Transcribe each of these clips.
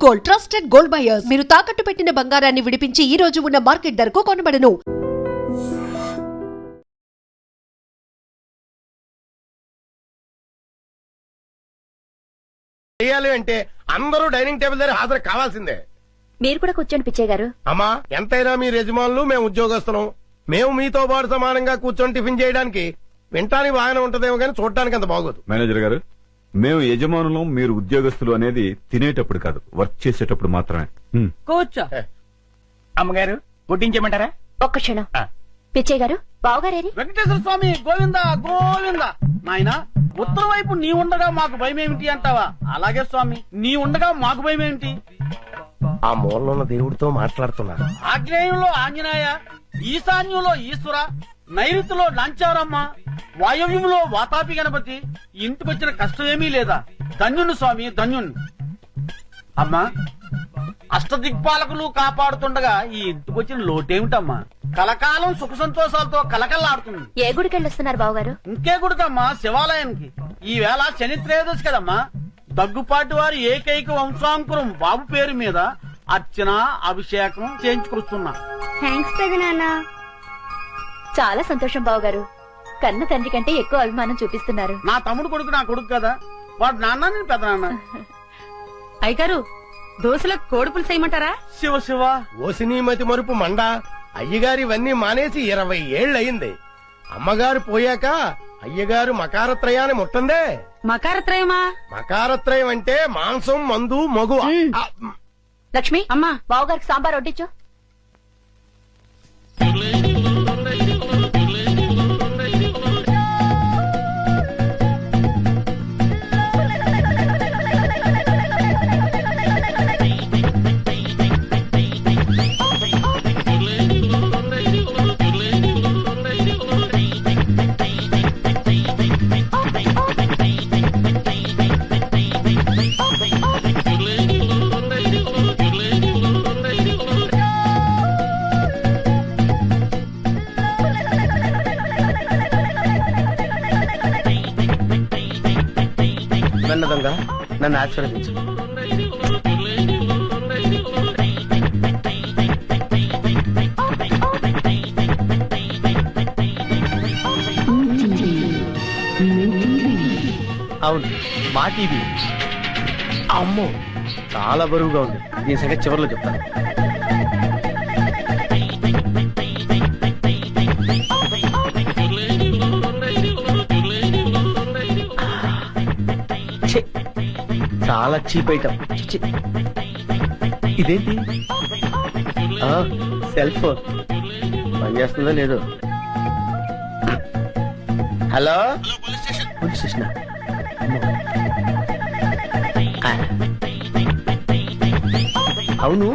Gold, trusted gold buyers. మీరు తాకట్టు పెట్టిన బంగారాన్ని విడిపించి ఈ రోజు ఉన్న మార్కెట్ ధరకు కొనబడను. చేయాలి అంటే అందరూ డైనింగ్ టేబుల్ దగ్గర హాజరు కావాల్సిందే. మీరు కూడా కూర్చోండి పిచ్చయ్య గారు. అమ్మా, ఎంతైనా మీ యజమానులు, మేము ఉద్యోగస్తున్నాం. మేము మీతో పాటు సమానంగా కూర్చొని టిఫిన్ చేయడానికి వింటానికి బాగానే ఉంటదేమో కానీ చూడటానికి అంత బాగోదు. మేనేజర్ గారు, మేము యజమానులం, మీరు ఉద్యోగస్తులు అనేది తినేటప్పుడు కాదు, వర్క్ చేసేటప్పుడు మాత్రమే. కూర్చో. అమ్మగారు వడ్డించమంటారా? ఒక్క క్షణం. పిచ్చయ్య గారు, బావగారేరి? వెంకటేశ్వర స్వామి గోవిందా గోవిందా. నాయనా, ఉత్తరం వైపు నీ ఉండగా మాకు భయం ఏమిటి అంటావా? అలాగే స్వామి, నీ ఉండగా మాకు భయం ఏమిటి? ఆ మూలలో ఉన్న దేవుడితో మాట్లాడుతున్నారు. ఆగ్నేయంలో ఆంజనేయ, ఈశాన్యంలో ఈశ్వర, నైరుతిలో లంచారమ్మ, వాయవ్యంలో వాతాపి గణపతి. ఇంటికొచ్చిన కష్టం ఏమీ లేదా? ధన్యుణ్ణి స్వామి, ధన్యుణ్ణి. అమ్మా, అష్టదిక్పాలకులు కాపాడుతుండగా ఈ ఇంటికొచ్చిన లోటేమిటమ్మా? కలకాలం సుఖ సంతోషాలతో కలకల్లాడుతుంది. ఏ గుడికి వెళ్ళొస్తున్నారు బావగారు? ఇంకే గుడికమ్మా? శివాలయానికి. ఈ వేళ శని త్రయోదశి కదమ్మా. దగ్గుపాటి వారి ఏకైక వంశాంకురం బాబు పేరు మీద అర్చన, అభిషేకం చేయించుకొస్తున్నా. థ్యాంక్స్ పెదనాన్న. చాలా సంతోషం బావగారు. కన్న తండ్రి కంటే ఎక్కువ అభిమానం చూపిస్తున్నారు. నా తమ్ముడు కొడుకు నా కొడుకు కదా, వాడు నాన్న, నేను పెద్ద నాన్న. అయ్యగారు, దోశలకు కోడిపులు చేయమంటారా? శివ శివ. ఓసినీమతి మరుపు మండ. అయ్యగారు ఇవన్నీ మానేసి 20 ఏళ్లయింది. అమ్మగారు పోయాక అయ్యగారు మకారత్రయాన్ని ముట్టందే. మకారత్రయమా? మకారత్రయం అంటే మాంసం, మందు, మగు. లక్ష్మి, అమ్మా, బావగారికి సాంబార్ వడ్డించు. దొంగ, నన్ను ఆశీర్వదించు. అవును, మా టీవీ. అమ్మో, చాలా బరువుగా ఉంది. దీని సంగతి చివరిలో చెప్తాను. చాలా చీప్ ఐటమ్. ఇదేంటి? సెల్ ఫోన్ పనిచేస్తుందో లేదో. Hello, police station. అవును,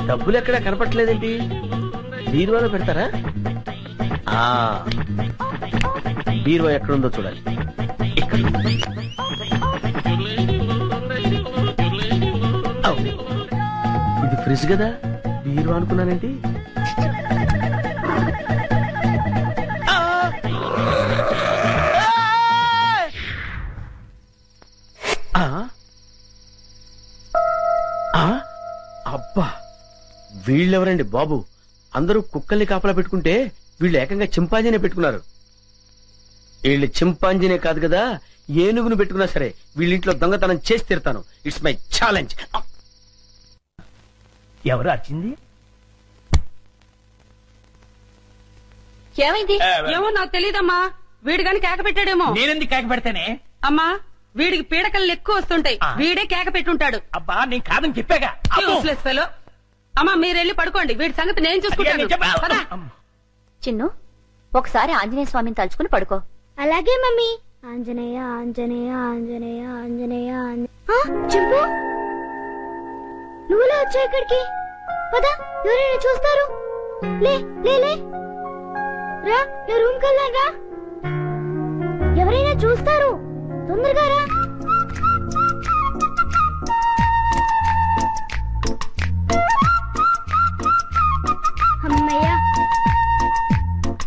డబ్బులు ఎక్కడా కనపట్లేదేంటి? బీరువాలో పెడతారా? బీరువా ఎక్కడుందో చూడాలి. ఇక్కడ. ఇది ఫ్రిడ్జ్ కదా, బీరువా అనుకున్నానేంటి? అబ్బా, వీళ్ళెవరండి బాబు? అందరూ కుక్కల్ని కాపలా పెట్టుకుంటే వీళ్ళు ఏకంగా చింపాంజీనే పెట్టుకున్నారు. వీళ్ళు చింపాంజీనే కాదు కదా, ఏనుగును పెట్టుకున్నా సరే వీళ్ళింట్లో దొంగతనం చేసి తీరుతాను. It's my challenge. ఎవరు వచ్చింది? ఏమైంది? ఏమో నాకు తెలీదమ్మా. వీడు గాని కేక పెట్టాడేమో. నేనెందుకు కేక పెడతానే? అమ్మా, వీడికి పీడకలు ఎక్కువ వస్తుంటాయి. వీడే కేక పెట్టుంటాడు. అబ్బా, నేను కాదని చెప్పాగా. Useless fellow. అమ్మా, మీరెళ్ళి పడుకోండి. వీడి సంగతి నేను చూసుకుంటాను. చిన్ను, ఒకసారి ఆంజనేయ స్వామిని తలుచుకుని పడుకో. అలాగే మమ్మీ. ఆంజనేయ ఆంజనేయ ఆంజనేయ ఆంజనేయ. చెప్పు, నువ్వులా వచ్చా ఇక్కడికి? పదా, ఎవరైనా చూస్తారు. లే లే లే, రా, నా రూమ్ కెళ్ళాను రా. ఎవరైనా చూస్తారు, తొందరగా రా. అమ్మయ్యా.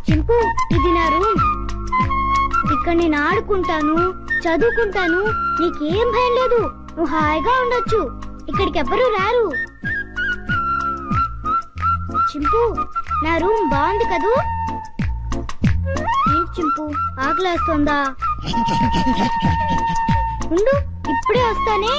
చింపు, ఇది నా రూమ్. ఇక్కడ నేను ఆడుకుంటాను, చదువుకుంటాను. నీకేం భయం లేదు. నువ్వు హాయిగా ఉండొచ్చు. ఇక్కడికి ఎవ్వరూ రారు. చింపు, నా రూమ్ బాగుంది కదూ? ఏంటి చింపు, ఆకలేస్తుందా? ఉండు, ఇప్పుడే వస్తానే.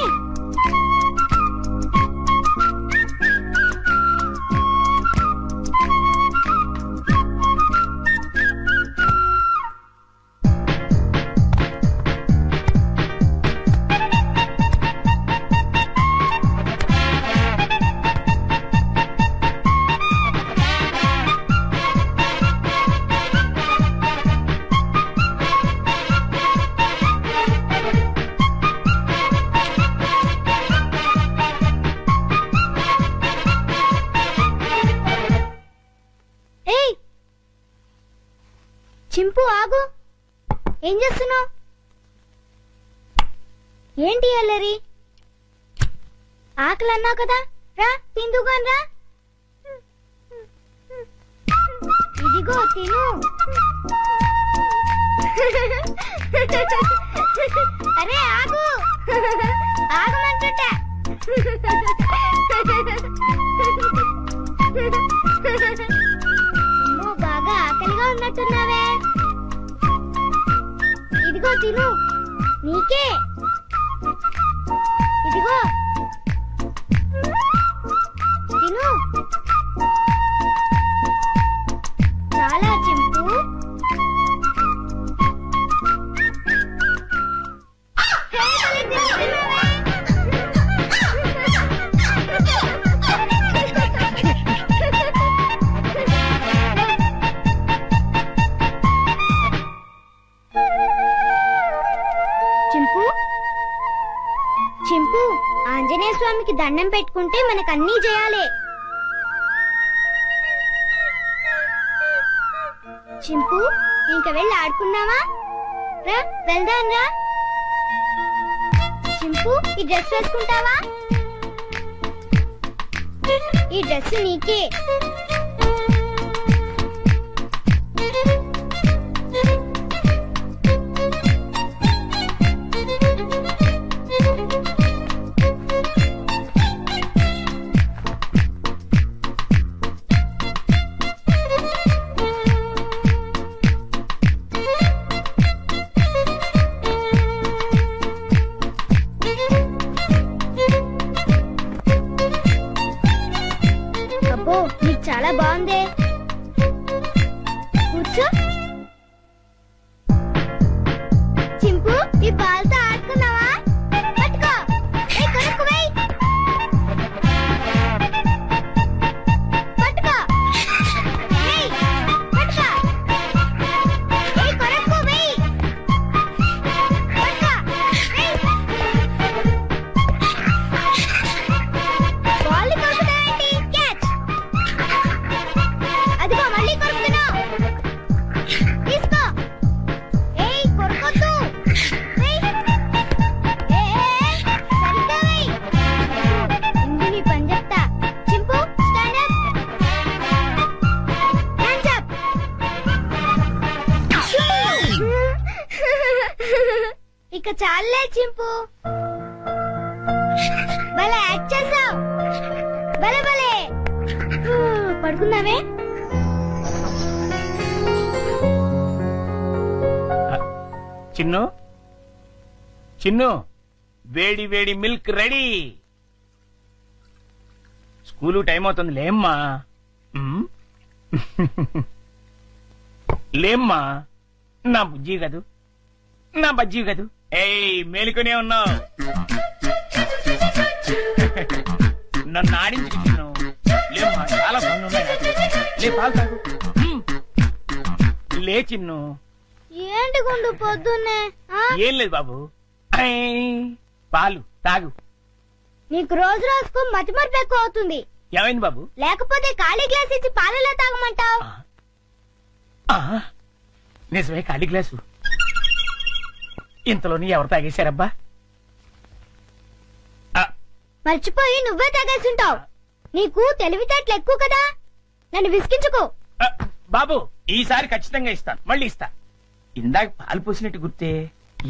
చింపు, ఆగు. ఏం చేస్తున్నావు? ఏంటి అల్లరి? ఆకలి అన్నావు కదా, రా తిందుగాని రా. ఇదిగో తిను. అరే ఆగు, ఆగమంటుంటా. బాగా ఆకలిగా ఉన్నట్టున్నావే. ఇదిగో తిను, నీకే. ఇదిగో తిను. చాలా చింపు. చింపు, ఆంజనేయ స్వామికి దండం పెట్టుకుంటే మనకన్నీ చేయాలి. చింపు, ఇంక వెళ్ళి ఆడుకున్నావా? రా వెళ్దాం రా. చింపు, ఈ డ్రెస్ వేసుకుంటావా? ఈ డ్రెస్ నీకే. నీకు చాలా బాగుంది. కూర్చో. చింపు, ఈ బాల్తో ఆడుకున్నావా? పట్టుకో. కొరకు వెయ్యి. పట్టుకో. వెయ్యి. పట్టుకో. కొరకు వెయ్యి. పట్టుకో. వెయ్యి. బాల్ కొరుకుతావేంటి? క్యాచ్. అదిగో మళ్ళీ కొరుకుతున్నావు. తీసుకో. ఏయ్, కొరకొద్దు. సరిగ్గా వెయ్యి. ఇందు నీ పని చెప్తా. చింపు, స్టాండ్ అప్. Hands up. ఇక చాలే చింపు. భలే యాక్ట్ చేసావు. భలే భలే. పడుకున్నావే? చిన్ను, చిన్ను, వేడి వేడి మిల్క్ రెడీ. స్కూలు టైం అవుతుంది, లేమ్మా. లేమ్మా, నా బుజ్జి కదూ, నా బజ్జీ కదూ. ఏయ్, మేలుకునే ఉన్నావు. నన్ను ఆడించుకు చిన్ను. లేమ్మా, చాలా పనులు ఉన్నాయి నాకు. లే, పాలు తాగు. లే చిన్ను. ఏంటి గుండు పొద్దున్నే? ఏం లేదు బాబు, పాలు తాగు. నీకు రోజు రోజుకు మతిమరుపు ఎక్కువ అవుతుంది. ఏమైంది బాబు? లేకపోతే ఖాళీ గ్లాస్ ఇచ్చి పాలలో తాగమంటావు. నిజమే, ఖాళీ గ్లాసు. ఇంతలోని ఎవరు తాగేశారబ్బా? మర్చిపోయి నువ్వే తాగేసుంటావు. నీకు తెలివితేటలు ఎక్కువ కదా, నన్ను విసిగించుకో. బాబు, ఈసారి ఖచ్చితంగా ఇస్తాను, మళ్ళీ ఇస్తా. ఇందాక పాలు పోసినట్టు గుర్తే.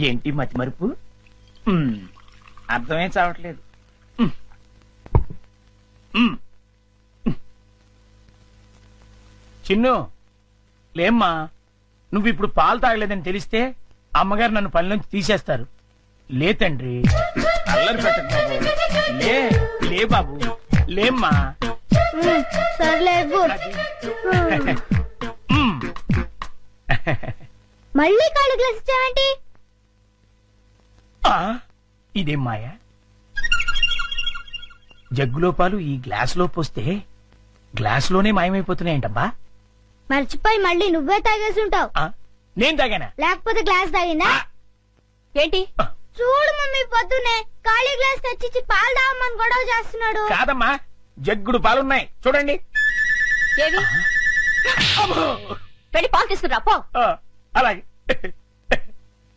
ఏంటి మతి మరుపు? అర్థమే చావట్లేదు. చిన్ను లేమ్మా, నువ్వు ఇప్పుడు పాలు తాగలేదని తెలిస్తే అమ్మగారు నన్ను పని నుంచి తీసేస్తారు. లే తండ్రి, అల్లరి పెట్టకు బాబు. లే లే బాబు, లేమ్మా. సర్లే ఉమ్. మళ్ళీ ఖాళీ గ్లాస్ ఇచ్చావేంటి? ఆ, ఇదేం మాయా? జగ్గులో పాలు ఈ గ్లాసులో పోస్తే గ్లాసులోనే మాయమైపోతున్నాయంటబ్బా. మర్చిపోయి మళ్ళీ నువ్వే తాగేసి ఉంటావు. ఆ, నేను తాగానా? లేకపోతే గ్లాస్ తాగిందా? ఏంటి? చూడు మమ్మీ, పొద్దునే ఖాళీ గ్లాస్ తెచ్చిచ్చి పాలు తాగమని గొడవ చేస్తున్నాడు. కాదమ్మా, జగ్గుడు పాలున్నాయి చూడండి. ఏవి? వెళ్ళి పాలు తీసుకురా పో. ఆ, అలాగే.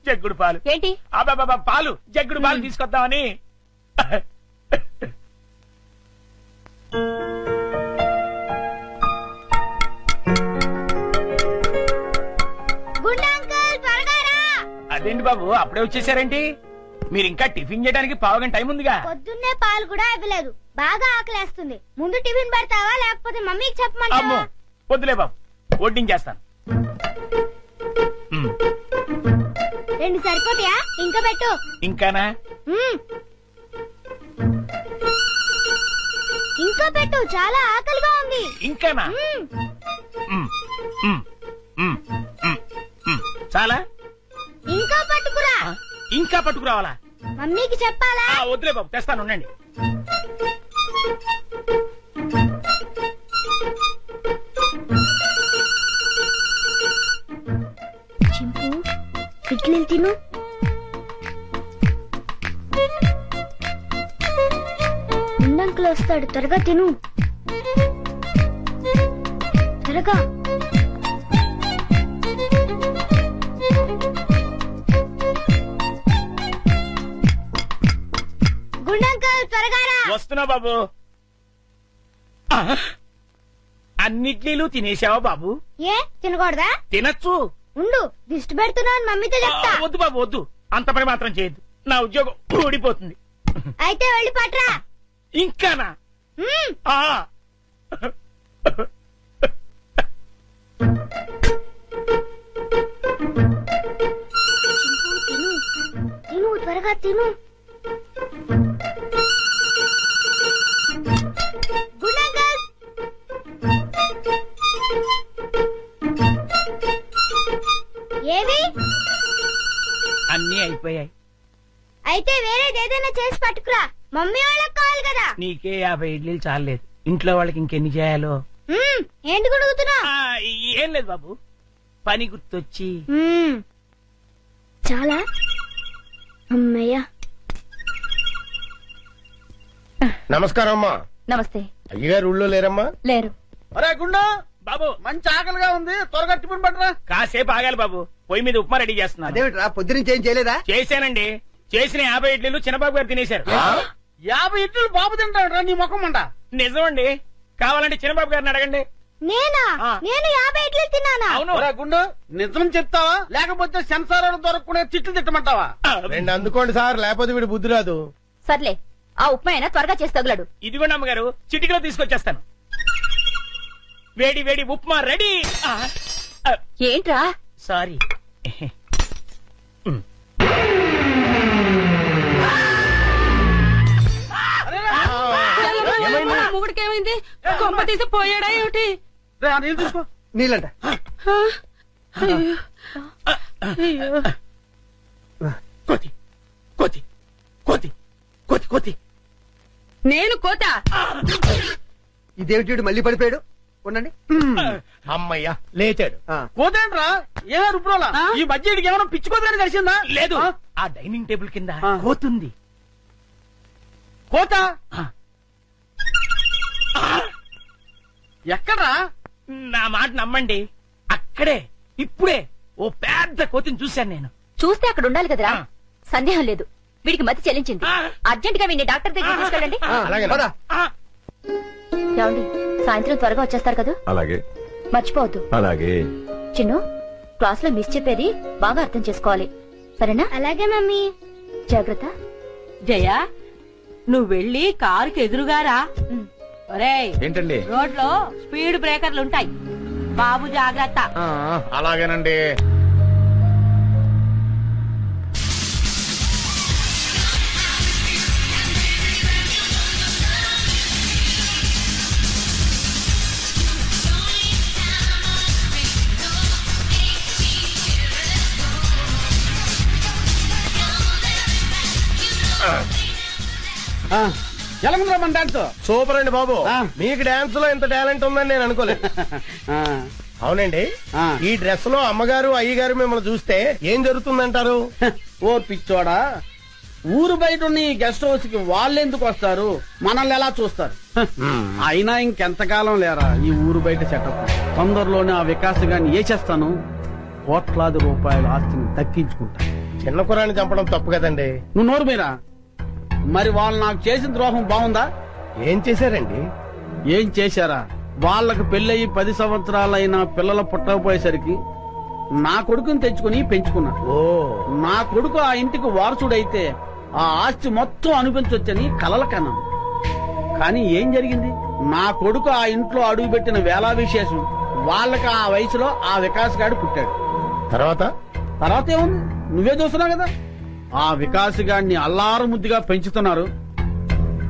జగ్గుడు పాలు ఏంటి? అబ్బాబా, పాలు జగ్గుడు పాలు తీసుకొద్దామని. గుండు అంకుల్, త్వరగా రా. అదేంటి బాబు అప్పుడే వచ్చేసారేంటి? మీరు ఇంకా టిఫిన్ చేయడానికి పావుగంట టైం ఉందిగా. పొద్దున్నే పాలు కూడా ఇవ్వలేదు. బాగా ఆకలేస్తుంది. ముందు టిఫిన్ పెడతావా లేకపోతే మమ్మీకి అమ్మో చెప్పమంటావా? వద్దులే బాబు, వడ్డించేస్తాను. ఉమ్, 2 సరిపోతాయా? ఇంకా పెట్టు. ఇంకానా? మ్మ్. ఇంకా పెట్టు, చాలా ఆకలిగా ఉంది. ఇంకానా? మ్మ్. ఉమ్, ఉమ్, ఉమ్, ఉమ్, ఉమ్. చాలా? ఇంకా పట్టుకురా. ఆ, ఇంకా పట్టుకురావాలా? మమ్మీకి చెప్పాలా? ఆ, వద్దులే బాబు, తెస్తాను ఉండండి. చింపు, ఇడ్లీలు తిను. ముందంకులు వస్తాడు, త్వరగా తిను. త్వరగా. గుండంకుల్, త్వరగా రా. వస్తున్నా బాబు. ఆ, అన్నిట్లీలు తినేసావా బాబు? ఏ తినకూడదా? తినచ్చు. ఉండు, దిష్టి పెడుతున్నావు మమ్మీతో చెప్తా. వద్దు బాబు వద్దు, అంత పని మాత్రం చేయొద్దు. నా ఉద్యోగం ఊడిపోతుంది. అయితే వెళ్ళి పట్రా. ఇంకానా? మ్మ్. ఆ. తిను, తిను, త్వరగా తిను. గుండంకుల్. ఏవి? అన్నీ అయిపోయాయి. అయితే వేరేది ఏదైనా చేసి పట్టుకురా. మమ్మీ వాళ్ళకి కావాలి కదా. నీకే 50 ఇడ్లీలు చాలలేదు, ఇంట్లో వాళ్ళకి ఇంకెన్ని చేయాలో. మ్మ్. ఏంటి గుడుగుతున్నా? ఆ, ఏం లేదు బాబు, పని గుర్తొచ్చి. చాలా అమ్మయ్యా. నమస్కారం అమ్మా. నమస్తే. అయ్యగారు ఊళ్ళో లేరమ్మా? లేరు. ఒరే గుండు, బాబు మంచి ఆకలిగా ఉంది, త్వరగా టిఫిన్ పట్టరా. కాసేపు ఆగాలి బాబు, పొయ్యి మీద ఉప్మా రెడీ చేస్తున్నా. అదేమిట్రా పొద్దునుంచి ఏం చేయలేదా? చేశానండి, చేసిన 50 ఇడ్లీలు చిన్నబాబు గారు తినేశారు. 50 ఇడ్లీలు బాబు తింటాడు నీ ముఖం అంట. నిజమండి, కావాలంటే చిన్నబాబు గారిని అడగండి. నేనా? ఆ. నేను 50 ఇడ్లీలు తిన్నానా? అవును. ఒరే గుండు, నిజం చెప్తావా లేకపోతే సెన్సార్ దొరకకుండా తిట్లు తిట్టమంటావా? రెండు అందుకోండి సార్, లేకపోతే వీడు బుద్ధి రాదు. సర్లే, ఆ ఉప్మా అయినా త్వరగా చేసి తగులడు. ఇదిగోండి అమ్మగారు, చిటికలో తీసుకొచ్చేస్తాను. వేడి వేడి ఉప్మా రెడీ. ఏంట్రా? సారీ. మొగుడికి ఏమైంది? కొంప తీసి పోయాడా ఏమిటి? రే, ఆ నీళ్ళు తీసుకో. నీళ్ళంట. కోతి కోతి కోతి కోతి కోతి. నేను కోత. ఇదేమిటి మళ్ళీ పడిపోయాడు? ఉండండి. అమ్మయ్యా లేచాడు. కోతేంట్రా? ఏమే రుబ్రోలా? ఈ బడ్జెట్కి ఏమైనా పిచ్చి కోతని కలిసిందా? లేదు, ఆ? ఆ డైనింగ్ టేబుల్ కింద ఆ. కోతుంది. కోత ఆ. ఎక్కడ్రా? నా మాట నమ్మండి, అక్కడే ఇప్పుడే ఓ పెద్ద కోతిని చూశాను నేను. చూస్తే అక్కడ ఉండాలి కదరా. ఆ. సందేహం లేదు, వీడికి మతి చెల్లించింది. ఆ. అర్జెంట్ గా వీడిని డాక్టర్ దగ్గర తీసుకెళ్ళండి. అలాగే పద. ఆ, ఏమండి, సాయంత్రం త్వరగా వచ్చేస్తారు కదా, అలాగే మర్చిపోవద్దు. అలాగే. చిన్ను, క్లాస్ లో మిస్ చెప్పేది బాగా అర్థం చేసుకోవాలి, సరేనా? అలాగే మమ్మీ. జాగ్రత్త. జయ, నువ్వు వెళ్ళి కారుకి ఎదురుగారా. ఒరేయ్, ఏంటండి? రోడ్లో స్పీడ్ బ్రేకర్లు ఉంటాయి, బాబు జాగ్రత్త. అలాగేనండి. ఎలా ఉందిరా మన డాన్స్? సూపర్ అండి బాబు. ఆ. మీకు డాన్స్ లో ఇంత టాలెంట్ ఉందని నేను అనుకోలేదు. అవునండి. ఈ డ్రెస్ లో అమ్మగారు అయ్యగారు మిమ్మల్ని చూస్తే ఏం జరుగుతుందంటారు? ఓ పిచ్చోడా, ఊరు బయట ఉన్న ఈ గెస్ట్ హౌస్ కి వాళ్ళెందుకు వస్తారు, మనల్ని ఎలా చూస్తారు? అయినా ఇంకెంతకాలం లేరా ఈ ఊరు బయట సెటప్. తొందరలోనే ఆ వికాసగాన్ని ఏ చేస్తాను, కోట్లాది రూపాయల ఆస్తిని దక్కించుకుంటా. చిన్న కురాన్ని చంపడం తప్పు కదండి. నువ్వు నోరు మీరా. మరి వాళ్ళు నాకు చేసిన ద్రోహం బాగుందా? ఏం చేశారండి? ఏం చేశారా? వాళ్ళకు పెళ్ళయి 10 సంవత్సరాలైనా పిల్లలు పుట్టకపోయేసరికి నా కొడుకుని తెచ్చుకుని పెంచుకున్నాను. ఓ, నా కొడుకు ఆ ఇంటికి వారసుడైతే ఆ ఆస్తి మొత్తం అనిపించొచ్చని కలల కన్నాను. కానీ ఏం జరిగింది? నా కొడుకు ఆ ఇంట్లో అడుగుపెట్టిన వేళా విశేషం వాళ్ళకి ఆ వయసులో ఆ వికాస్ గాడు పుట్టాడు. తర్వాత ఏముంది, నువ్వే చూస్తున్నావు కదా. ఆ వికాస్ గాడిని అల్లారు ముద్దుగా పెంచుతున్నారు.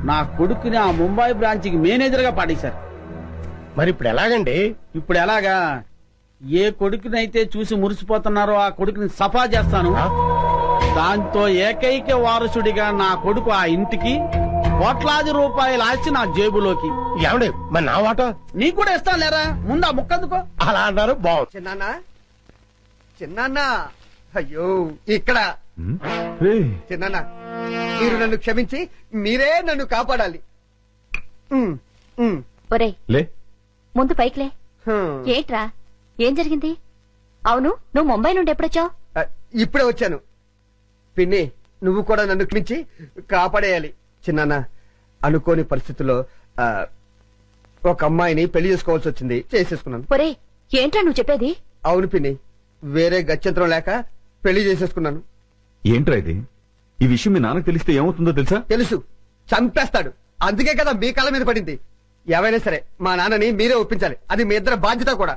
నా కొడుకుని ఆ ముంబై బ్రాంచ్కి మేనేజర్ గా పాడేశారు. మరి ఇప్పుడు ఎలాగండి? ఇప్పుడు ఎలాగా? ఏ కొడుకునైతే చూసి మురిసిపోతున్నారో ఆ కొడుకుని సఫా చేస్తాను. దాంతో ఏకైక వారసుడిగా నా కొడుకు ఆ ఇంటికి కోట్లాది రూపాయల ఆస్తి నా జేబులోకి. ఏమండి మరి నా వాటా? నీకు కూడా ఇస్తాను లేరా, ముందు ఆ ముక్కందుకో. అలా అన్నారు, బాగుంది. చిన్నాన్న అయ్యో ఇక్కడ చిన్నాన్న, మీరు నన్ను క్షమించి మీరే నన్ను కాపాడాలి. ఒరే లే ముందు పైకిలే. ఏంట్రా, ఏం జరిగింది? అవును, నువ్వు ముంబై నుండి ఎప్పుడొచ్చావు? ఇప్పుడే వచ్చాను. పిన్ని, నువ్వు కూడా నన్ను క్షమించి కాపాడేయాలి. చిన్నాన్న, అనుకోని పరిస్థితుల్లో ఒక అమ్మాయిని పెళ్లి చేసుకోవాల్సి వచ్చింది, చేసేసుకున్నాను. ఒరే ఏంట్రా నువ్వు చెప్పేది? అవును పిన్ని, వేరే గత్యంతరం లేక పెళ్లి చేసేసుకున్నాను. ఏంట్రా ఇది? ఈ విషయం మీ నాన్నకు తెలిస్తే ఏమవుతుందో తెలుసా? తెలుసు, చంపేస్తాడు. అందుకే కదా మీ కాళ్ళ మీద పడింది. ఏవైనా సరే మా నాన్నని మీరే ఒప్పించాలి, అది మీ ఇద్దరు బాధ్యత కూడా.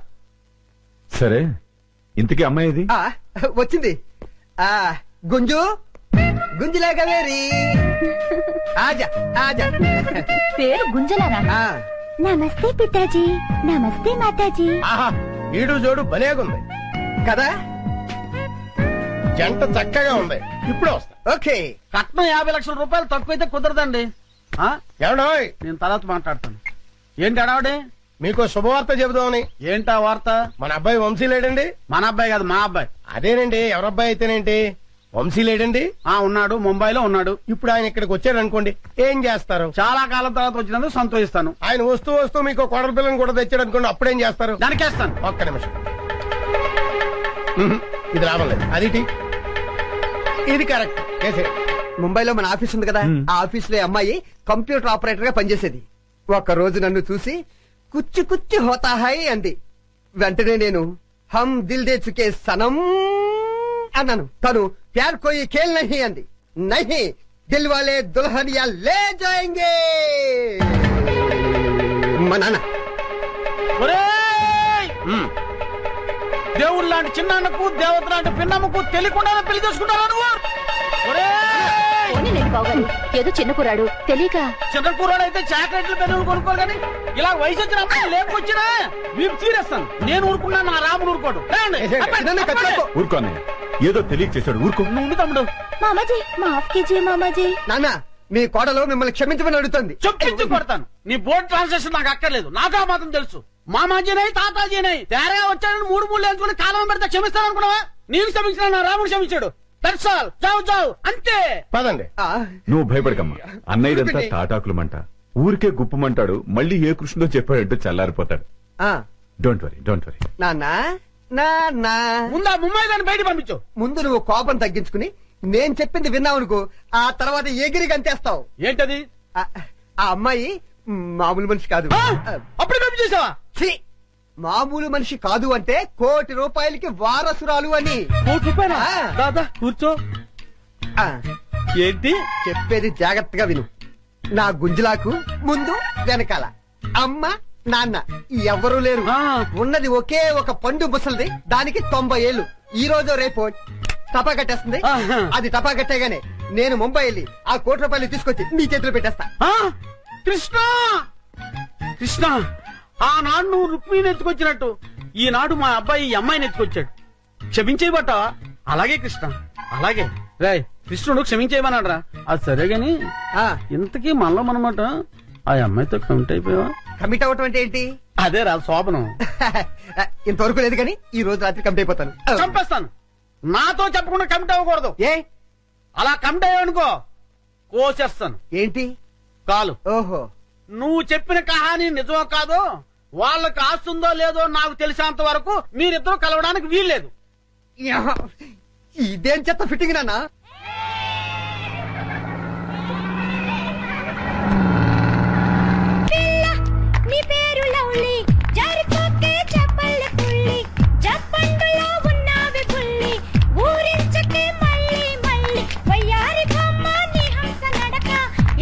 సరే, ఇంతకీ అమ్మాయి ఇది? వచ్చింది. గుంజు గుంజులాగా వేరి ఆజా ఆజా. పేరు గుంజలానా? నమస్తే పితాజీ, నమస్తే మాతాజీ. ఆహా, ఈడు జోడు భలేగుంది కదా, జంట చక్కగా ఉంది. ఇప్పుడే వస్తా. ఓకే. కట్నం 50 లక్షల రూపాయలు తక్కువైతే కుదరదండి. ఏమండోయ్, నేను తర్వాత మాట్లాడతాను. ఏంటి అడావడే? మీకు శుభవార్త చెబుదామని. ఏంటా వార్త? మన అబ్బాయి వంశీ లేడండి. మన అబ్బాయి కాదు, మా అబ్బాయి. అదేనండి, ఎవరబ్బాయి అయితేనేంటి, వంశీ లేడండి. ఉన్నాడు, ముంబైలో ఉన్నాడు. ఇప్పుడు ఆయన ఇక్కడికి వచ్చాడు అనుకోండి, ఏం చేస్తారు? చాలా కాలం తర్వాత వచ్చినందుకు సంతోషిస్తాను. ఆయన వస్తూ వస్తూ మీకు కోడల పిల్లని కూడా తెచ్చాడు అనుకోండి, అప్పుడేం చేస్తారు? దానికేస్తాను. ఒక్క నిమిషం. ఇది రావలేదు. అది ఇది కరెక్ట్. ముంబైలో మన ఆఫీస్ ఉంది కదా, ఆ ఆఫీస్ లో అమ్మాయి కంప్యూటర్ ఆపరేటర్ గా పనిచేసేది. ఒక రోజు నన్ను చూసి కుచ్చి కుచ్చి హోతా హై అంది. వెంటనే నేను హమ్ దిల్ దే చుకే సనం అన్నాను. తను ప్యార్ కోయి ఖేల్ నహీ అంది. నహీ, దిల్ వాలే దుల్హనియా లే జాయేంగే. మా నాన్న దేవుడు లాంటి చిన్నాన్నకు, దేవత లాంటి పిన్నమ్మకు తెలియకుండా పెళ్లి చేసుకుంటారా నువ్వు? బావగారు, ఏదో చిన్న కురాడు తెలియక. చిన్న కురాడు అయితే చాక్లెట్లు పెన్నులు కొనుక్కోరు కానీ ఇలా వయసు వచ్చిన అమ్మాయి లేకొచ్చినా వీపు తీరేస్తాను. నేను ఊరుకున్నా, నా రాముడు ఊరుకోడు. ఊరుకోనే, ఏదో తెలియక చేశాడు. ఊరుకో. నువ్వు తమ్ముడు. మామాజీ మాఫ్ కీజియే మామాజీ. నాన్న, మీ కోడలు మిమ్మల్ని క్షమించమని అడుగుతుంది. చెప్పించి కొడతాను. నీ బోర్డు ట్రాన్సాక్షన్ నాకు అక్కర్లేదు, నాకు ఆ మాత్రం తెలుసు. మామాజీనై తాతాజీనై తేరగా వచ్చాడని 3 వేసుకుని కాలం పెడితే క్షమిస్తాను అనుకున్నావా? నీకు క్షమించిన నా రాముడు క్షమించాడు. చావు చావు అంతే. పదండి. నువ్వు భయపడకమ్మా. అన్నయ్యదంతా తాటాకులు మంట, ఊరికే గుప్పమంటాడు. మళ్ళీ ఏ కృష్ణుడో చెప్పాడంటూ చల్లారిపోతాడు. Don't worry, don't worry. నాన్న, ముందు ముంబై దాన్ని బయట పంపించు. ముందు నువ్వు కోపం తగ్గించుకుని నేను చెప్పింది విన్నావనుకో, ఆ తర్వాత ఎగిరి గంతేస్తావు. ఏంటది? ఆ అమ్మాయి మామూలు మనిషి కాదు. అప్పుడు పంపించేసావా? మామూలు మనిషి కాదు అంటే ₹1 కోటి వారసురాలు అని. ₹1 కోటి? దాదా కూర్చో. ఏంటి చెప్పేది? జాగ్రత్తగా విను. నా గుంజులాకు ముందు వెనకాల అమ్మ, నాన్న ఎవరూ లేరు. ఉన్నది ఒకే ఒక పండు ముసలిది, దానికి 90 ఏళ్ళు. ఈ రోజు రేపు టపా కట్టేస్తుంది. అది టపా కట్టేగానే నేను ముంబై వెళ్ళి ఆ 1 కోటి రూపాయలు తీసుకొచ్చి నీ చేతిలో పెట్టేస్తా. కృష్ణ కృష్ణ, ఆనాడు నువ్వు రుక్మిణిని ఎత్తుకొచ్చినట్టు ఈనాడు మా అబ్బాయి ఈ అమ్మాయిని ఎత్తుకొచ్చాడు. క్షమించేయబట్ట. అలాగే కృష్ణ, అలాగే. రాయ్, కృష్ణుడు క్షమించేయమన్నాడు రా. అది సరే గాని ఇంతకీ మనలో మనమాట ఆ అమ్మాయితో కమిట్ అయిపోయావా? కమిట్ అవటం అంటే ఏంటి? అదే రా శోభనం. ఇంతవరకు లేదు కానీ ఈ రోజు రాత్రి కమిట్ అయిపోతాను. చంపేస్తాను. నాతో చెప్పకుండా కమిట్ అవ్వకూడదు. ఏ అలా కమిట్ అయ్యావనుకో కోసేస్తాను. ఏంటి? కాలు. ఓహో, నువ్వు చెప్పిన కహాని నిజమో కాదో, వాళ్ళకి ఆస్తుందో లేదో నాకు తెలిసినంత వరకు మీరిద్దరూ కలవడానికి వీల్లేదు. ఇదేం చెత్త ఫిట్టింగ్ నాన్న. నీ పేరు లవ్లీ, జారిపోకే చెప్పల్ల పుల్లి, జప్పండులో ఉన్నావి పుల్లి, ఊరించకే మళ్ళీ మళ్ళీ, వయ్యారి బొమ్మ నీ హంస నడక,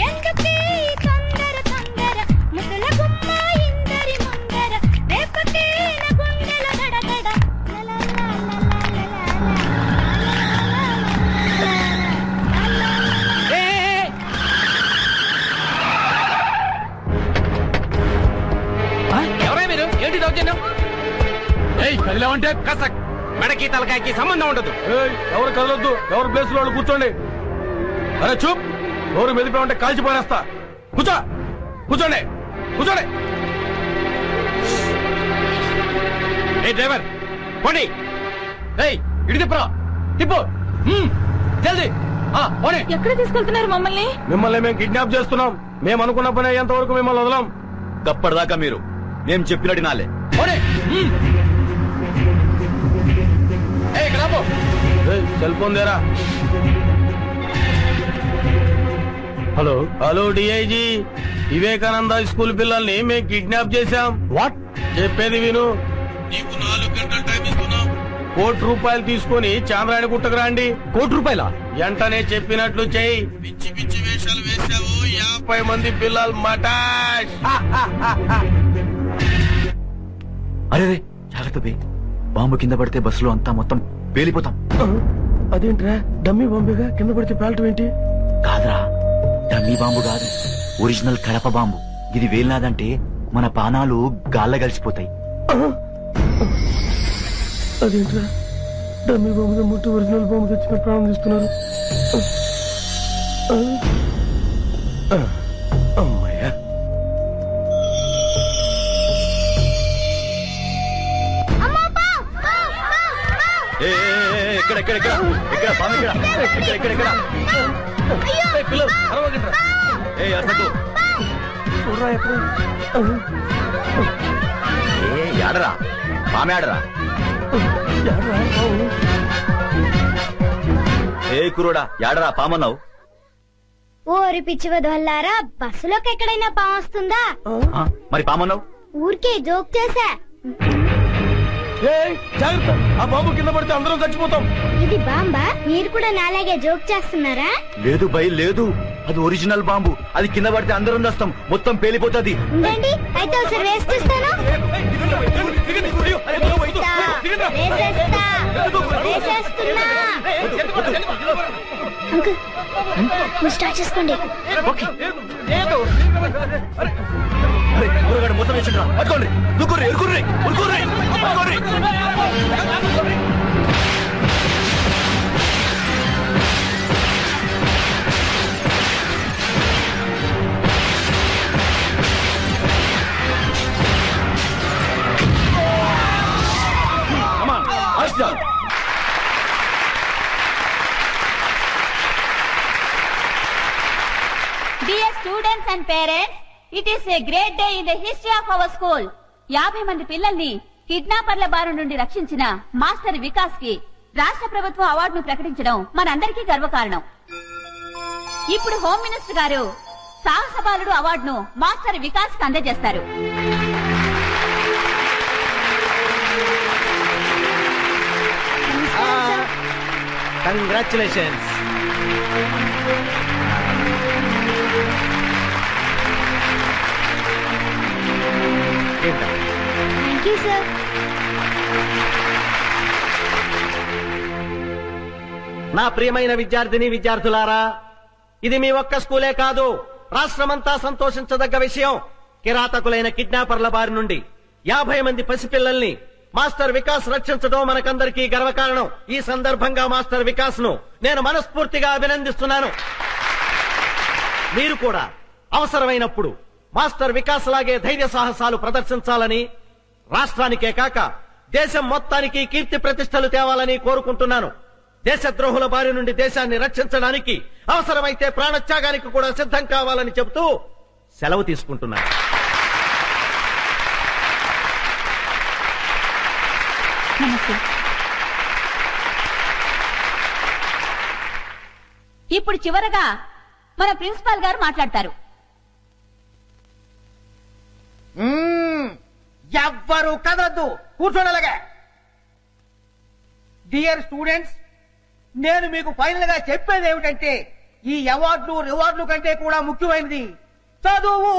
ఎందుకే ఈ తొందర తొందర, ముసల గుమ్మ ఇందరి ముందర, రేపకే నా గుండెల గడగడ. ఎవరా మీరు? ఏంటి దౌర్జన్యం? కదిలేమంటే కసక్ మెడకి తలకాయకి సంబంధం ఉండదు. ఎవరు కదలొద్దు, ఎవరు ప్లేస్ లో కూర్చోండి. అరే చూప్, ఎవరు మెదిపోయి ఉంటే కాల్చిపోనేస్తా. కూర్చో, కూర్చోండి, కూర్చోండి. ఏ డ్రైవర్ పోనీ, ఇడి తిప్పరా, తిప్పు జల్దీ. ఎక్కడ తీసుకెళ్తున్నారు మమ్మల్ని? మిమ్మల్ని మేము కిడ్నాప్ చేస్తున్నాం. మేము అనుకున్న పని అయ్యేంత వరకు మిమ్మల్ని వదలం. గప్పటిదాకా మీరు మేము చెప్పినట్టు నాలే. సెల్ ఫోన్ దేరా. Hello hello, DIG, Vivekananda school పిల్లల్ని మేము కిడ్నాప్ చేశాం. వాట్? చెప్పేది విను. నీకు 4 గంటలు టైం ఇస్తున్నాం. 1 కోటి రూపాయలు తీసుకుని చాంద్రాయణ గుట్టకు రండి. 1 కోటి రూపాయల? వెంటనే చెప్పినట్లు చెయ్యి. పిచ్చి పిచ్చి వేషాలు వేసావు, 50 మంది పిల్లలు మటాష్. అరే జాగ్రత్త బే, బాంబు కింద పడితే బస్సులో అంతా మొత్తం పేలిపోతాం. అదేంట్రా, డమ్మీ బాంబేగా, కింద పడితే పేలటం ఏంటి? కాదురా, డమ్మీ బాంబు కాదు, ఒరిజినల్ కడప బాంబు. ఇది వేలినాదంటే మన పానాలు గాల్ల కలిసిపోతాయి. అదేంట్రా, డమ్మీ బాంబు ముట్టి ఒరిజినల్ బాంబు తెచ్చిన ప్రాణం తీస్తున్నారు. అమ్మాయ్యా. ఎక్కడ ఎక్కడ ఎక్కడ ఎక్కడ బాంబు ఎక్కడ ఎక్కడ ఎక్కడ ఎక్కడ పిల్లలు అరవగంటరా. అసలు చూడరా ఎక్కడ. ఆడరా బామె ఆడరా. కురోడా యాడరా పామన్నావు? ఓరి పిచ్చి వదల్లారా, బస్సులోకి ఎక్కడైనా పాము వస్తుందా? మరి పామన్నావు? ఊరికే జోక్ చేశా. జాగ్రత్త, ఆ బాంబు కింద పడితే అందరం చచ్చిపోతాం. ఇది బాంబా? మీరు కూడా నాలాగే జోక్ చేస్తున్నారా? లేదు బై లేదు, అది ఒరిజినల్ బాంబు. అది కింద పడితే అందరం వస్తాం, మొత్తం పేలిపోతుంది. ఉండండి, అయితే ఒకసారి వేసి చూస్తాను. అంకుల్, స్టార్ట్ చేసుకోండి. మొత్తం వేసిండ్రా, పట్టుకోండి, దుక్కుర్రి ఎరుకుర్రి ఉరుకుర్రి పట్టుకోండి. Dear students and parents, it is a great day in the history of our school. 50 మంది పిల్లల్ని కిడ్నాపర్ల బారి నుండి రక్షించిన మాస్టర్ వికాస్ కి రాష్ట్ర ప్రభుత్వం అవార్డును ప్రకటించడం మనందరికీ గర్వకారణం. ఇప్పుడు హోమ్ మినిస్టర్ గారు సాహస బాలుడు అవార్డును మాస్టర్ వికాస్ కి అందజేస్తారు. కంగ్రాచులేషన్స్. Thank you sir. నా ప్రియమైన విద్యార్థిని విద్యార్థులారా, ఇది మీ ఒక్క స్కూలే కాదు, రాష్ట్రమంతా సంతోషించదగ్గ విషయం. కిరాతకులైన కిడ్నాపర్ల బారి నుండి 50 మంది పసిపిల్లల్ని మాస్టర్ వికాస్ రక్షించడం మనకందరికీ గర్వకారణం. ఈ సందర్భంగా మాస్టర్ వికాస్ ను నేను మనస్ఫూర్తిగా అభినందిస్తున్నాను. మీరు కూడా అవసరమైనప్పుడు మాస్టర్ వికాస్ లాగే ధైర్య సాహసాలు ప్రదర్శించాలని, రాష్ట్రానికే కాక దేశం మొత్తానికి కీర్తి ప్రతిష్టలు తేవాలని కోరుకుంటున్నాను. దేశద్రోహుల బారి నుండి దేశాన్ని రక్షించడానికి అవసరమైతే ప్రాణత్యాగానికి కూడా సిద్ధం కావాలని చెబుతూ సెలవు తీసుకుంటున్నాను. నమస్తే. ఇప్పుడు చివరగా మన ప్రిన్సిపాల్ గారు మాట్లాడతారు. ఎవ్వరు కదలద్దు, కూర్చోనలాగా. డియర్ స్టూడెంట్స్, నేను మీకు ఫైనల్ గా చెప్పేది ఏమిటంటే, ఈ అవార్డులు రివార్డులు కంటే కూడా ముఖ్యమైనది చదువు.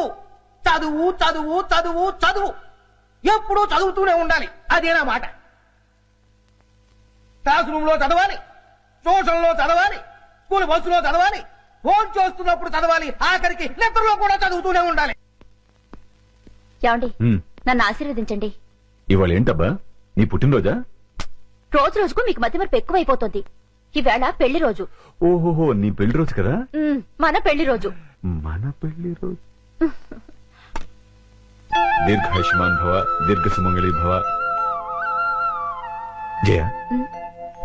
చదువు చదువు చదువు చదువు, ఎప్పుడూ చదువుతూనే ఉండాలి. అదేనా మాట. క్లాస్ రూమ్ లో చదవాలి, ట్యూషన్ లో చదవాలి, స్కూల్ బస్సులో చదవాలి, ఫోన్ చేస్తున్నప్పుడు చదవాలి, ఆఖరికి నిద్రలో కూడా చదువుతూనే ఉండాలి. ఏమండి, నన్ను ఆశీర్వదించండి. ఇవాళ ఏంటబ్బా, నీ పుట్టినరోజా? రోజు రోజుకు మీకు మతిమరుపు ఎక్కువైపోతుంది. ఈవేళ పెళ్లి రోజు. ఓహోహో, నీ పెళ్లి రోజు కదా? మన పెళ్లి రోజు. మన పెళ్లి రోజు. దీర్ఘాయుష్మాన్ భవ, దీర్ఘ సుమంగళి భవ. జయ,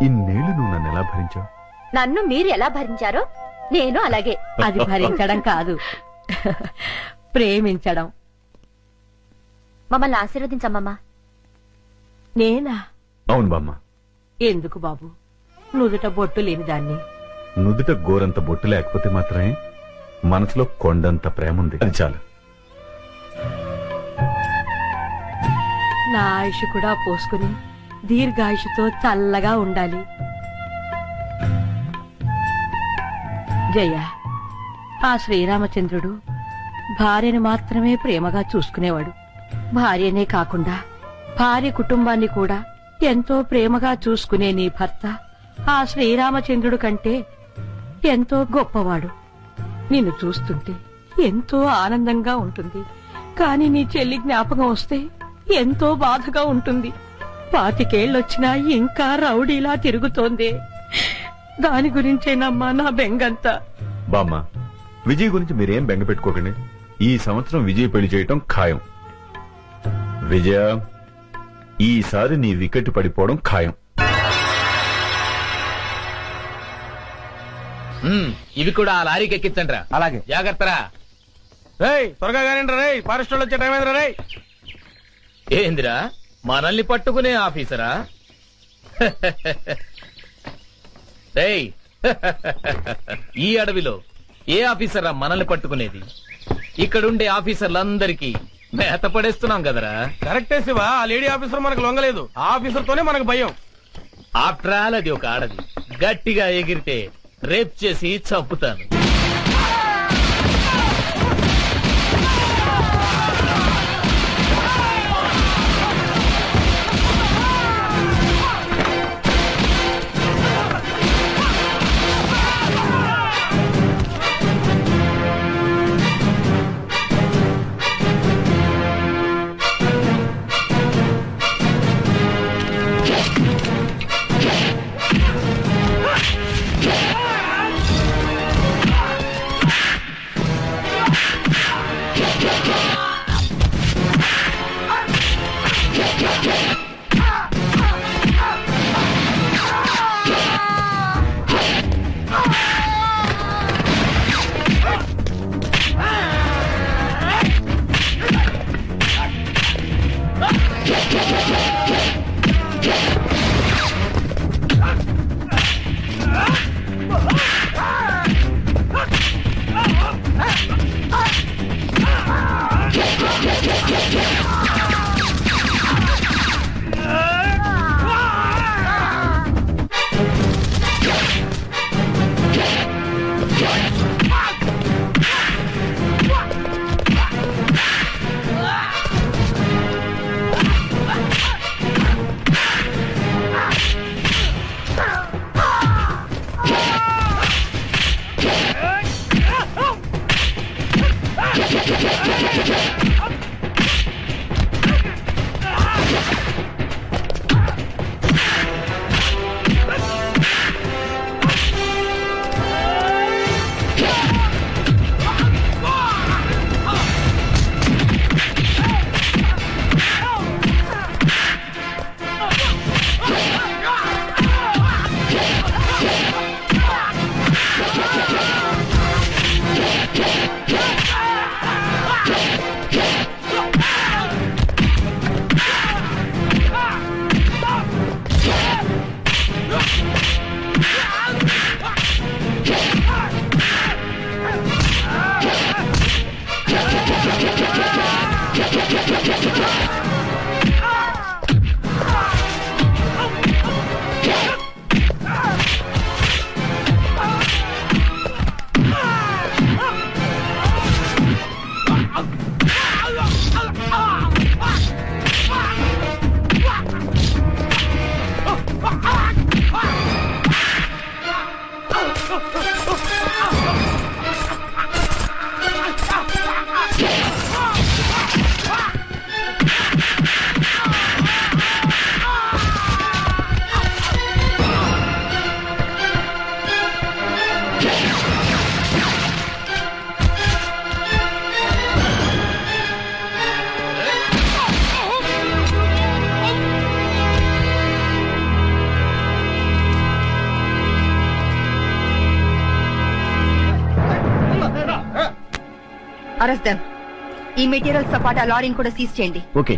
ఇన్నేళ్లు నువ్వు నన్ను ఎలా భరించావు? నన్ను మీరు ఎలా భరించారో నేను అలాగే. అది భరించడం కాదు, ప్రేమించడం. మమ్మల్ని ఆశీర్వదించమ్మా. నేనా? అవును బామ్మ. ఎందుకు బాబు, నుదుట బొట్టు లేని దాన్ని. నుదుట గోరంత బొట్టు లేకపోతే మాత్రమే మనసులో కొండంత ప్రేమ ఉంది, అది చాలు. నా ఆయుష్ కూడా పోసుకుని దీర్ఘాయుషుతో చల్లగా ఉండాలి. జయ, ఆ శ్రీరామచంద్రుడు భార్యను మాత్రమే ప్రేమగా చూసుకునేవాడు. భార్యనే కాకుండా భార్య కుటుంబాన్ని కూడా ఎంతో ప్రేమగా చూసుకునే నీ భర్త ఆ శ్రీరామచంద్రుడు కంటే ఎంతో గొప్పవాడు. నిన్ను చూస్తుంటే ఎంతో ఆనందంగా ఉంటుంది. కాని నీ చెల్లి జ్ఞాపకం వస్తే ఎంతో బాధగా ఉంటుంది. 25 ఏళ్ళొచ్చినా ఇంకా రౌడీలా తిరుగుతోంది. దాని గురించేనమ్మా నా బెంగంతా. బామ్మ, విజయ్ గురించి మీరేం బెంగ పెట్టుకోకండి. ఈ సంవత్సరం విజయ్ పెళ్లి చేయటం ఖాయం. విజయ, ఈసారి నీ వికెట్ పడిపోవడం ఖాయం. ఇవి కూడా ఆ లారీకి ఎక్కించండి. అలాగే. జాగ్రత్తరా. త్వరగా కానిండ్రా రే, ఫారెస్ట్ వాళ్ళు వచ్చే టైం అయిందిరా రే. ఏందిరా, మనల్ని పట్టుకునే ఆఫీసరా? రేయ్, ఈ అడవిలో ఏ ఆఫీసరా మనల్ని పట్టుకునేది? ఇక్కడుండే ఆఫీసర్లందరికీ మేత పడేస్తున్నాం కదరా. కరెక్టే శివ, ఆ లేడీ ఆఫీసర్ మనకు లొంగలేదు. ఆ ఆఫీసర్ తోనే మనకు భయం. ఆఫ్టర్ ఆల్ అది ఒక ఆడది. గట్టిగా ఎగిరితే రేప్ చేసి చంపుతాను. Arrest them. ఈ మెటీరియల్స్ తో పాటు ఆ లారీని కూడా సీజ్ చేయండి. ఓకే.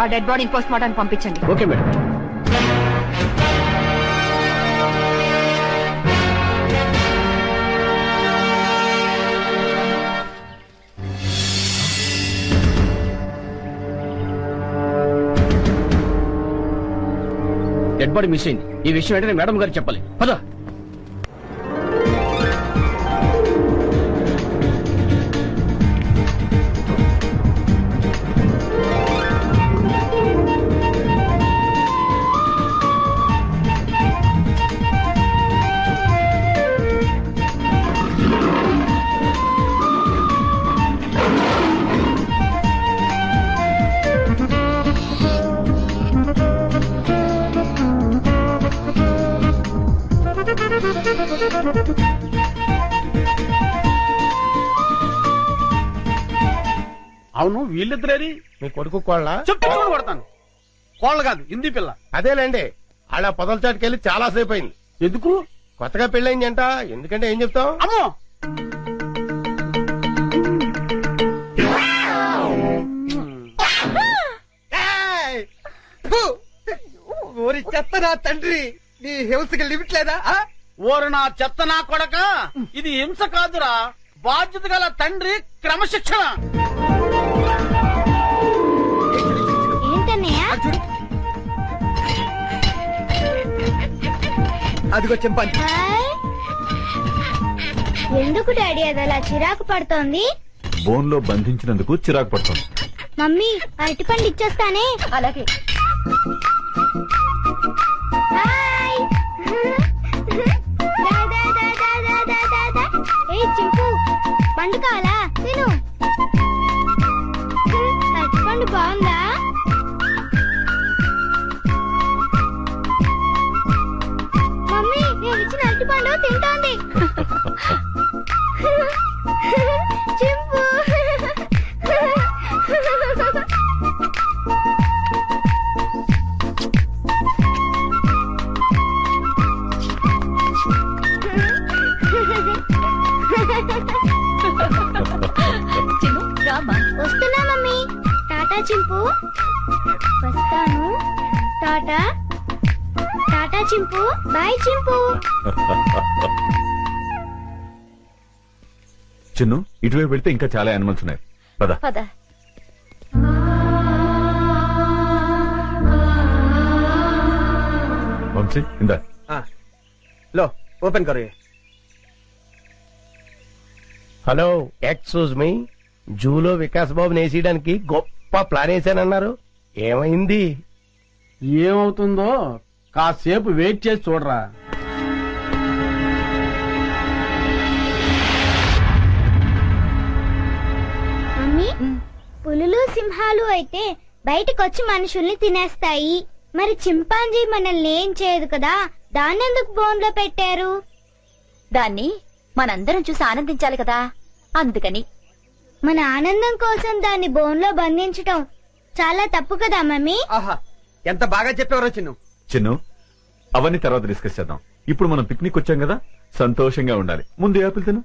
ఆ డెడ్ బాడీని పోస్ట్ మార్టం పంపించండి. Okay madam. Dead body miss అయింది. ఈ విషయం వెంటనే మేడం గారికి చెప్పాలి. పద. అవును, వీళ్ళిద్దరేది? మీ కొడుకు కోళ్ళ చెప్పు చూడు కొడతాను. కోళ్ళ కాదు, హిందీ పిల్ల. అదేలేండి. అలా పొదల చాటుకెళ్ళి చాలా సేపు అయింది. ఎందుకు? కొత్తగా పెళ్ళయిందంట. ఎందుకంటే ఏం చెప్తాం? అమ్మో, ఓరి చెత్త నా తండ్రి, నీ హింసకి లిమిట్ లేదా? ఓరు నా చెత్త నా కొడక, ఇది హింస కాదురా, బాధ్యత గల తండ్రి క్రమశిక్షణ. అదిగో చెంపాంజీ. ఎందుకు డాడీ అది అలా చిరాకు పడుతోంది? బోన్ లో బంధించినందుకు చిరాకు పడుతుంది. మమ్మీ అరటిపండు ఇచ్చేస్తానే. అలాగే. చింపు పండు కావాలా? తిను. అరటిపండు బాగుందా? మమ్మీ నేను ఇచ్చిన అరటిపండు తింటోంది. చింపు వస్తున్నా మమ్మీ. టాటా చింపు. వస్తాను. టాటా. టాటా చింపు. బాయ్ చింపు. చిన్ను, ఇటువైపు వెళ్తే ఇంకా చాలా యానిమల్స్ ఉన్నాయి. పద. పద. వంశీ, ఇందా. లో ఓపెన్ కరు. Hello, excuse me. జూలో వికాస్ బాబు నేసేయడానికి గొప్ప ప్లాన్ వేసానన్నారు. ఏమైంది? ఏమవుతుందో కాసేపు వెయిట్ చేసి చూడరా. మమ్మీ, పులులు సింహాలు అయితే బయటకొచ్చి మనుషుల్ని తినేస్తాయి. మరి చింపాంజీ మనల్ని ఏం చేయదు కదా, దాన్నెందుకు బోన్ లో పెట్టారు? దాన్ని మనందరం చూసి ఆనందించాలి కదా, అందుకని. మన ఆనందం కోసం దాన్ని బోన్ లో బంధించటం చాలా తప్పు కదా మమ్మీ. ఆహా, ఎంత బాగా చెప్పేవరో చిన్ను. చిన్ను, అవన్నీ తర్వాత డిస్కస్ చేద్దాం. ఇప్పుడు మనం పిక్నిక్ వచ్చాం కదా, సంతోషంగా ఉండాలి. ముందు యాపిల్ తిను.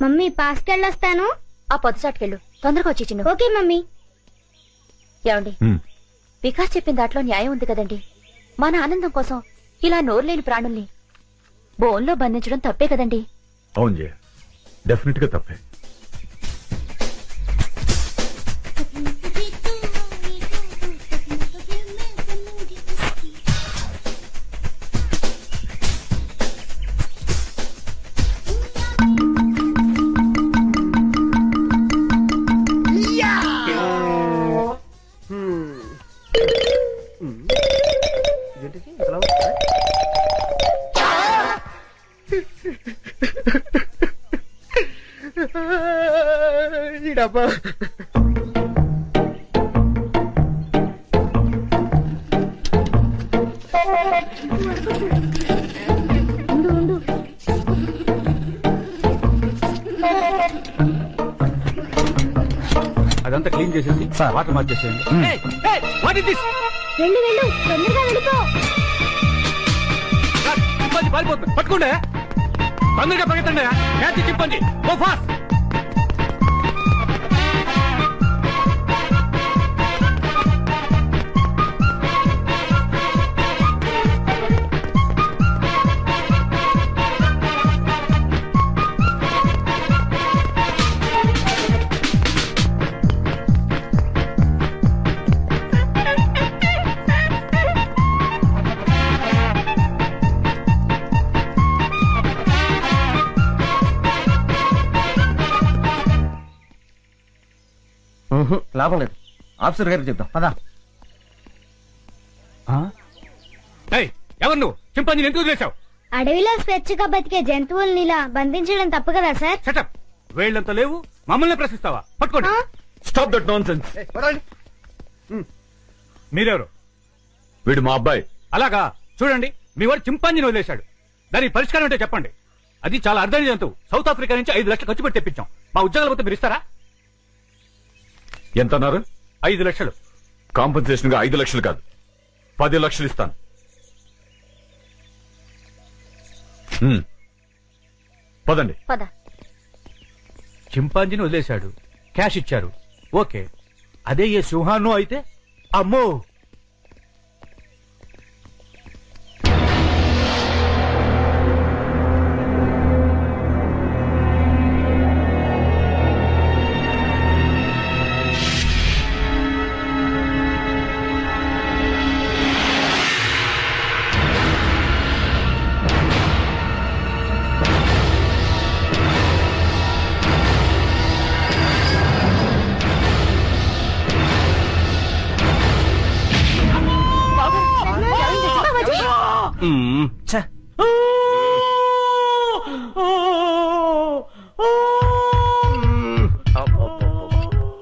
మమ్మీ పాస్కెళ్ళొస్తాను. ఆ పొద్దుచాటుకెళ్ళు, తొందరగా వచ్చి చిన్ను. Okay mummy. ఏమండి, వికాస్ చెప్పిన దాంట్లో న్యాయం ఉంది కదండి. మన ఆనందం కోసం ఇలా నోరులేని ప్రాణుల్ని బోన్లో బంధించడం తప్పే కదండి. అవును జయ, డెఫినెట్ గా తప్పే. ఈ డబ్బా అదంతా క్లీన్ చేసేసి వాటర్ మార్చేసేయండి. వెళ్ళు వెళ్ళు తొందరగా వెళ్ళిపో. పారిపోతుంది, పట్టుకోండి, తొందరగా పరిగెత్తండి. క్యాచ్ చెప్పండి, గో ఫాస్ట్. లాభం లేదు, ఆఫీసర్ గారికి చెప్తాం పదా. ఎవరు నువ్వు? చింపాంజీని ఎందుకు వదిలేశావు? అడవిలో స్వేచ్ఛగా బతికే జంతువుల్ని ఇలా బంధించడం తప్పు కదా సార్? సెటప్, వేళ్ళంతా లేవు, మమ్మల్ని ప్రశ్నిస్తావా? పట్టుకోండి. Stop that non sense. మీరెవరు? వీడు మా అబ్బాయి. అలాగా, చూడండి, మీ వాడు చింపాంజీని వదిలేశాడు. దానికి పరిష్కారం అంటే చెప్పండి. అది చాలా అర్థమైన జంతువు. సౌత్ ఆఫ్రికా నుంచి 5 లక్షలు ఖర్చు పెట్టి తెప్పించాం. మా ఉద్యోగాల పోతే మీరు ఇస్తారా? ఎంత అన్నారు? 5 లక్షలు. కాంపన్సేషన్ గా 5 లక్షలు కాదు, 10 లక్షలు ఇస్తాను. పదండి. చింపాంజీని వదిలేశాడు, క్యాష్ ఇచ్చారు, ఓకే. అదే ఏ సింహాను అయితే అమ్మో.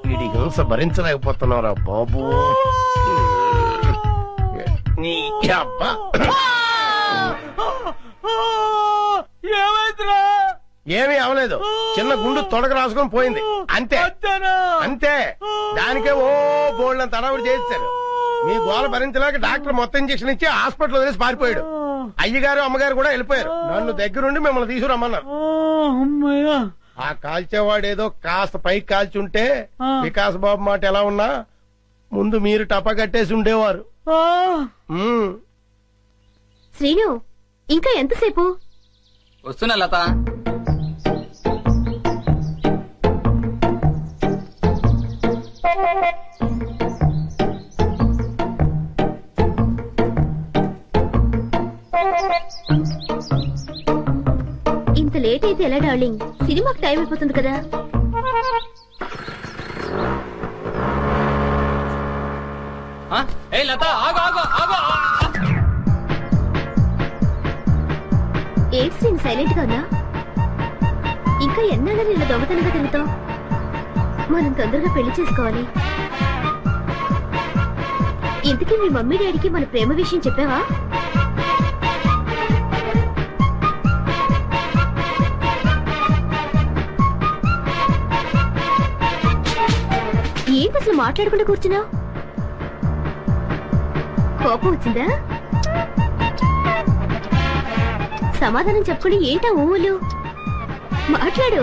వీడి హింస భరించలేకపోతున్నావురా బాబు. నీ అబ్బా ఏమీ అవలేదు, చిన్న గుండు తొడగ రాసుకొని పోయింది అంతే అంతే. దానికే ఓ బోల్డ్ తడవుడు చేస్తారు. మీ గోల భరించలేక డాక్టర్ మొత్తం ఇంజక్షన్ ఇచ్చి హాస్పిటల్ వదిలేసి పారిపోయాడు. అయ్యగారు అమ్మగారు కూడా వెళ్ళిపోయారు. నన్ను దగ్గరుండి మిమ్మల్ని తీసుకురమ్మన్నారు. ఆ కాల్చేవాడేదో కాస్త పైకి కాల్చి ఉంటే వికాస్ బాబు మాట ఎలా ఉన్నా ముందు మీరు టపా కట్టేసి ఉండేవారు. శ్రీను, ఇంకా ఎంతసేపు? వస్తున్నా లత. ఇంత లేట్ అయితే ఎలా డార్లింగ్? సినిమాకి టైం అయిపోతుంది కదా. లత ఆగు ఆగు ఆగు. ఏంటి శ్రీను సైలెంట్ గా ఉన్నా? ఇంకా ఎన్నాళ్ళని ఇలా దొంగతనంగా తిరుగుతావు? మనం తొందరగా పెళ్లి చేసుకోవాలి. ఇంతకీ మీ మమ్మీ డాడీకి మన ప్రేమ విషయం చెప్పావా? ఏంటి అసలు మాట్లాడకుండా కూర్చున్నావు? కోపం వచ్చిందా? సమాధానం చెప్పుకుని ఏంటా ఊళ్ళు? మాట్లాడు.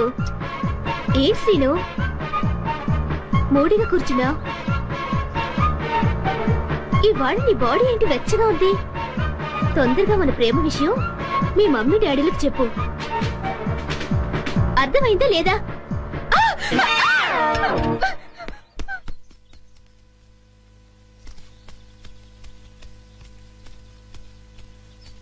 ఏంటి శ్రీను మూడిగా కూర్చున్నావు? ఇవాళ నీ బాడీ ఏంటి వెచ్చగా ఉంది? తొందరగా మన ప్రేమ విషయం మీ మమ్మీ డాడీలకు చెప్పు. అర్థమైందా లేదా?